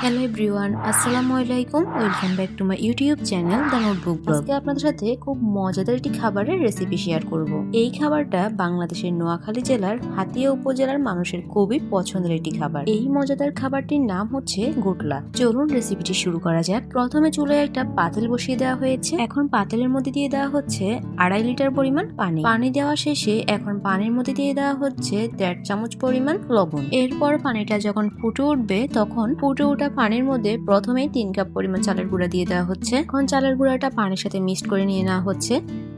Hello everyone, আসসালামু আলাইকুম। Welcome back to my YouTube channel the notebook blog. আজকে আপনাদের সাথে খুব মজাদার একটি খাবারের রেসিপি শেয়ার করব। এই খাবারটা বাংলাদেশের নোয়াখালী জেলার হাতিয়া উপজেলার মানুষের খুবই পছন্দের একটি খাবার। এই মজাদার খাবারটির নাম হচ্ছে গোটলা। চলুন রেসিপিটি শুরু করা যাক। প্রথমে চুলায় একটা পাতিল বসিয়ে দেওয়া হয়েছে। এখন পাতিলের মধ্যে দিয়ে দেওয়া হচ্ছে 2.5 লিটার পরিমাণ পানি। পানি দেওয়া শেষে এখন পানির মধ্যে দিয়ে দেওয়া হচ্ছে 1.5 চামচ পরিমাণ লবণ। এরপর পানিটা যখন ফুটে উঠবে তখন ফুটে ওঠা পানির মধ্যে প্রথমেই 3 কাপ পরিমাণ চালের গুঁড়া দিয়ে দেওয়া হচ্ছে। এখন চালের গুঁড়াটা পানির সাথে মিক্সড করে নিয়ে নেওয়া হচ্ছে।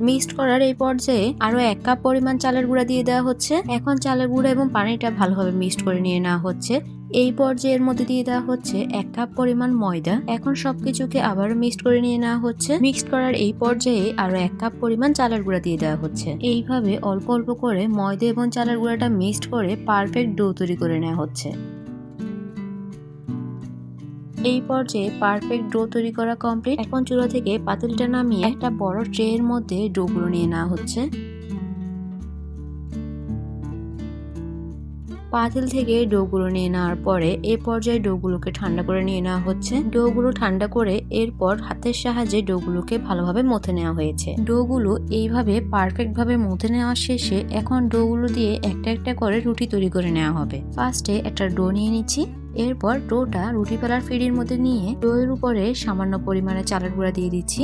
মিক্সড করার এই পর্যায়ে আরো 1 কাপ পরিমাণ চালের গুঁড়া দিয়ে দেওয়া হচ্ছে। এখন চালের গুঁড়া এবং পানিটা ভালোভাবে মিক্সড করে নিয়ে নেওয়া হচ্ছে। এই পর্যায়ের মধ্যে দিয়ে দেওয়া হচ্ছে 1 কাপ পরিমাণ ময়দা। এখন সবকিছুকে আবারও মিক্সড করে নিয়ে নেওয়া হচ্ছে। মিক্সড করার এই পর্যায়ে আরো 1 কাপ পরিমাণ চালের গুঁড়া দিয়ে দেওয়া হচ্ছে। এইভাবে অল্প অল্প করে ময়দা এবং চালের গুঁড়াটা মিক্সড করে পারফেক্ট ডো তৈরি করে নেওয়া হচ্ছে। এই পর্যায়ে পারফেক্ট ডো তৈরি করা কমপ্লিট। এখন চুলা থেকে পাতিলটা নামিয়ে একটা বড় ট্রে এর মধ্যে ডোগুলো নিয়ে নেওয়া হচ্ছে। পাতিল থেকে ডোগুলো নিয়ে নেওয়ার পরে এই পর্যায়ে ডোগুলোকে ঠান্ডা করে নিয়ে নেওয়া হচ্ছে। ডোগুলো ঠান্ডা করে এরপর হাতের সাহায্যে ডোগুলোকে ভালোভাবে মথে নেওয়া হয়েছে। ডোগুলো এইভাবে পারফেক্ট ভাবে মথে নেওয়া শেষে এখন ডোগুলো দিয়ে একটা একটা করে রুটি তৈরি করে নেওয়া হবে। ফার্স্টে একটা ডো নিয়ে নিচ্ছি। এরপর ডোটা রুটি বেলার ফিরির মধ্যে নিয়ে ডোয়ের উপরে সামান্য পরিমাণে চালের গুঁড়া দিয়ে দিচ্ছি।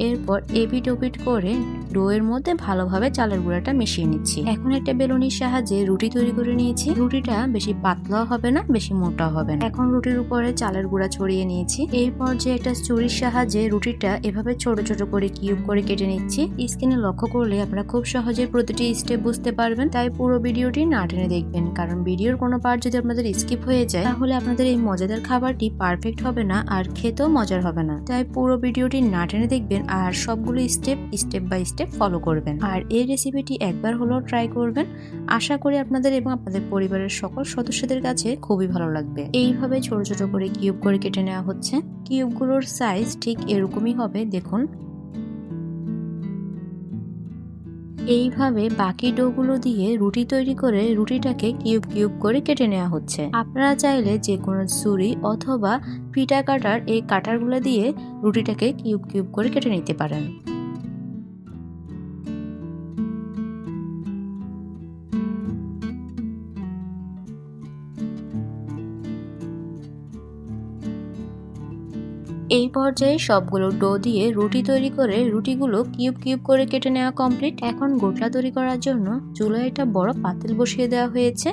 এরপর এপিট ওপিট করে ডোয়ের মধ্যে ভালোভাবে চালের গুঁড়াটা মিশিয়ে নিচ্ছি। এখন একটা বেলুনির সাহায্যে রুটি তৈরি করে নিয়েছি। রুটিটা বেশি পাতলাও হবে না, বেশি মোটাও হবে না। এখন রুটির উপরে চালের গুঁড়া ছড়িয়ে নিয়েছি। এরপর যে একটা ছুরির সাহায্যে রুটিটা এভাবে ছোট ছোট করে কিউব করে কেটে নিচ্ছি। স্ক্রিনে লক্ষ্য করলে আপনারা খুব সহজে প্রতিটি স্টেপ বুঝতে পারবেন। তাই পুরো ভিডিওটি না টেনে দেখবেন, কারণ ভিডিওর কোনো পার্ট যদি আপনাদের স্কিপ হয়ে যায় তাহলে আপনাদের এই মজাদার খাবারটি পারফেক্ট হবে না আর খেতেও মজার হবে না। তাই পুরো ভিডিওটি না টেনে দেখবেন আর সবগুলো স্টেপ বাই স্টেপ ফলো করবেন। আর এই রেসিপিটি একবার হলেও ট্রাই করবেন। আশা করি আপনাদের এবং আপনাদের পরিবারের সকল সদস্যদের কাছে খুবই ভালো লাগবে। এইভাবে ছোট ছোট করে কিউব করে কেটে নেওয়া হচ্ছে। কিউবগুলোর সাইজ ঠিক এরকমই হবে, দেখুন। এইভাবে বাকি ডোগুলো দিয়ে রুটি তৈরি করে রুটিটাকে কিউব কিউব করে কেটে নেওয়া হচ্ছে। আপনারা চাইলে যে কোনো ছুরি অথবা পিঠা কাটার এই কাটারগুলো দিয়ে রুটিটাকে কিউব কিউব করে কেটে নিতে পারেন। এই পর্যায়ে সবগুলো ডো দিয়ে রুটি তৈরি করে রুটিগুলো কিউব কিউব করে কেটে নেওয়া কমপ্লিট। এখন গোটলা তৈরি করার জন্য চুলায় একটা বড় পাতিল বসিয়ে দেওয়া হয়েছে।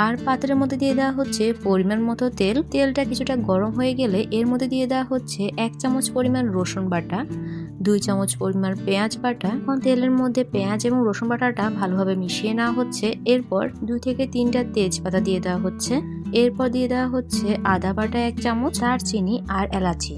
আর পাত্রের মধ্যে দিয়ে দেওয়া হচ্ছে পরিমাণ মতো তেল। তেলটা কিছুটা গরম হয়ে গেলে এর মধ্যে দিয়ে দেওয়া হচ্ছে 1 চামচ পরিমাণ রসুন বাটা, 2 চামচ পরিমাণ পেঁয়াজ বাটা। এখন তেলের মধ্যে পেঁয়াজ এবং রসুন বাটাটা ভালোভাবে মিশিয়ে নেওয়া হচ্ছে। এরপর 2 থেকে 3টা তেজপাতা দিয়ে দেওয়া হচ্ছে। এরপর দিয়ে দেওয়া হচ্ছে আদা বাটা 1 চামচ, দারচিনি আর এলাচি।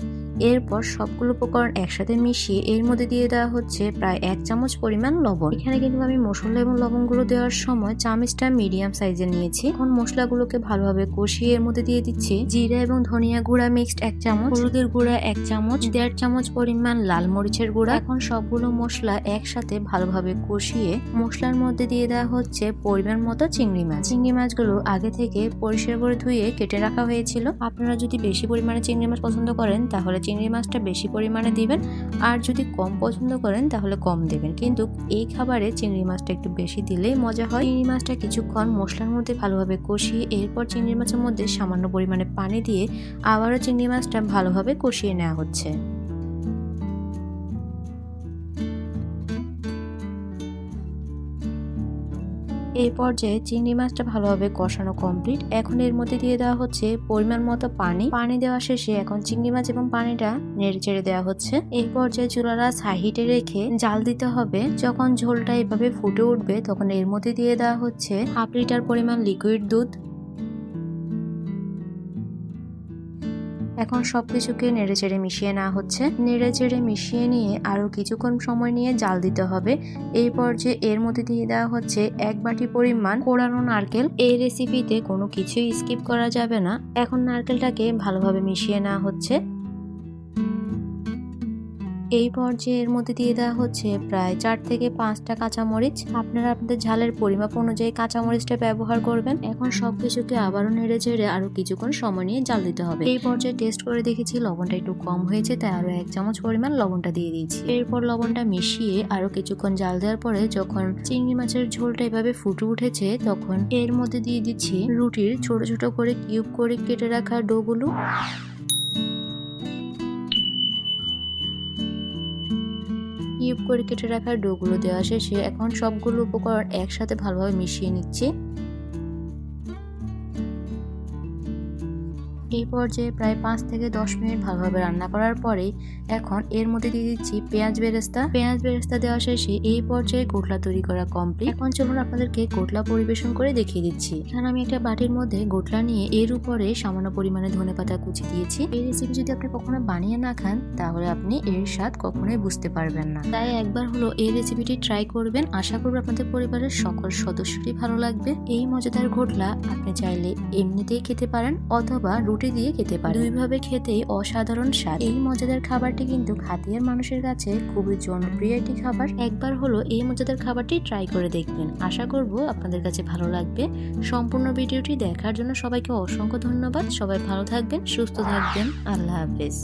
এরপর সবগুলো উপকরণ একসাথে মিশিয়ে এর মধ্যে দিয়ে দেওয়া হচ্ছে প্রায় 1 চামচ পরিমাণ লবণ। এখানে কিন্তু আমি মশলা এবং লবণগুলো দেওয়ার সময় চামচটা মিডিয়াম সাইজের নিয়েছি। এখন মশলাগুলোকে ভালোভাবে কষিয়ে এর মধ্যে দিয়ে দিচ্ছি জিরা এবং ধনিয়া গুঁড়া মিক্সড 1 চামচ, হলুদের গুঁড়া 1 চামচ, 1.5 চামচ পরিমাণ লাল মরিচের গুঁড়া। এখন সবগুলো মশলা একসাথে ভালোভাবে কষিয়ে মশলার মধ্যে দিয়ে দেওয়া হচ্ছে পরিমাণ মতো চিংড়ি মাছ। চিংড়ি মাছগুলো আগে থেকে পরিষ্কার করে ধুয়ে কেটে রাখা হয়েছিল। আপনারা যদি বেশি পরিমাণে চিংড়ি মাছ পছন্দ করেন তাহলে চিংড়ি মাছটা বেশি পরিমাণে দিবেন, আর যদি কম পছন্দ করেন তাহলে কম দেবেন। কিন্তু এই খাবারে চিংড়ি মাছটা একটু বেশি দিলেই মজা হয়। চিংড়ি মাছটা কিছুক্ষণ মশলার মধ্যে ভালোভাবে কষিয়ে এরপর চিংড়ি মাছের মধ্যে সামান্য পরিমাণে পানি দিয়ে আবারও চিংড়ি মাছটা ভালোভাবে কষিয়ে নেওয়া হচ্ছে। এই পর্যায়ে চিংড়ি মাছটা ভালোভাবে কষানো কমপ্লিট। এখন এর মধ্যে দিয়ে দেওয়া হচ্ছে পরিমাণ মতো পানি। পানি দেওয়া শেষে এখন চিংড়ি মাছ এবং পানিটা নেড়ে চেড়ে দেওয়া হচ্ছে। এই পর্যায়ে চুলাটা হাই হিটে রেখে জাল দিতে হবে। যখন ঝোলটা এভাবে ফুটে উঠবে তখন এর মধ্যে দিয়ে দেওয়া হচ্ছে 1/2 লিটার পরিমাণ লিকুইড দুধ। এখন সবকিছুকে নেড়ে চেড়ে মিশিয়ে নেওয়া হচ্ছে। নেড়ে চেড়ে মিশিয়ে নিয়ে আরো কিছুক্ষণ সময় নিয়ে জাল দিতে হবে। এই পর্যায়ে এর মধ্যে দিয়ে দেওয়া হচ্ছে 1 বাটি পরিমাণ কোড়ানো নারকেল। এই রেসিপিতে কোনো কিছুই স্কিপ করা যাবে না। এখন নারকেলটাকে ভালোভাবে মিশিয়ে নেওয়া হচ্ছে। এই পর্যায়ে এর মধ্যে দিয়ে দেওয়া হচ্ছে প্রায় 4 থেকে 5টা কাঁচামরিচ। আপনারা আপনাদের ঝালের পরিমাপ অনুযায়ী কাঁচামরিচটা ব্যবহার করবেন। এখন সবকিছুকে আবারও নেড়ে চেড়ে আরো কিছুক্ষণ সময় নিয়ে জাল দিতে হবে। এই পর্যায়ে টেস্ট করে দেখেছি লবণটা একটু কম হয়েছে, তাই আরো 1 চামচ পরিমাণ লবণটা দিয়ে দিয়েছি। এরপর লবণটা মিশিয়ে আরো কিছুক্ষণ জাল দেওয়ার পরে যখন চিংড়ি মাছের ঝোলটা এভাবে ফুটে উঠেছে তখন এর মধ্যে দিয়ে দিচ্ছি রুটির ছোট ছোট করে কিউব করে কেটে রাখা ডোগুলো। কিউব করে কেটে রাখা ডোগুলো দেওয়া শেষে এখন সবগুলো উপকরণ একসাথে ভালোভাবে মিশিয়ে নিচ্ছি। এই পর্যায়ে প্রায় 5 থেকে 10 মিনিট ভালোভাবে রান্না করার পরে এখন এর মধ্যে দিয়ে দিচ্ছি পেঁয়াজ বেরেস্তা দেওয়া শেষে এই পর্যায়ে গোটলা তৈরি করা কমপ্লিট। এখন চলুন আপনাদেরকে গোটলা পরিবেশন করে দেখিয়ে দিচ্ছি। এখানে আমি একটা বাটির মধ্যে গোটলা নিয়ে এর উপরে সামান্য পরিমাণে ধনেপাতা কুচি দিয়েছি। এই রেসিপি যদি আপনি কখনো বানিয়ে না খান তাহলে আপনি এর স্বাদ কখনোই বুঝতে পারবেন না। তাই একবার হলো এই রেসিপিটি ট্রাই করবেন। আশা করব আপনাদের পরিবারের সকল সদস্যরই ভালো লাগবে। এই মজাদার গোটলা আপনি চাইলে এমনিতেই খেতে পারেন অথবা রুটি দিয়ে খেতে পারেন। দুইভাবে খেতেই অসাধারণ স্বাদ। এই মজাদার খাবারটি কিন্তু খাতিয়ার মানুষের কাছে খুবই জনপ্রিয় একটি খাবার। একবার হলো এই মজাদার খাবারটি ট্রাই করে দেখবেন। আশা করব আপনাদের কাছে ভালো লাগবে। সম্পূর্ণ ভিডিওটি দেখার জন্য সবাইকে অসংখ্য ধন্যবাদ। সবাই ভালো থাকবেন, সুস্থ থাকবেন। আল্লাহ হাফেজ।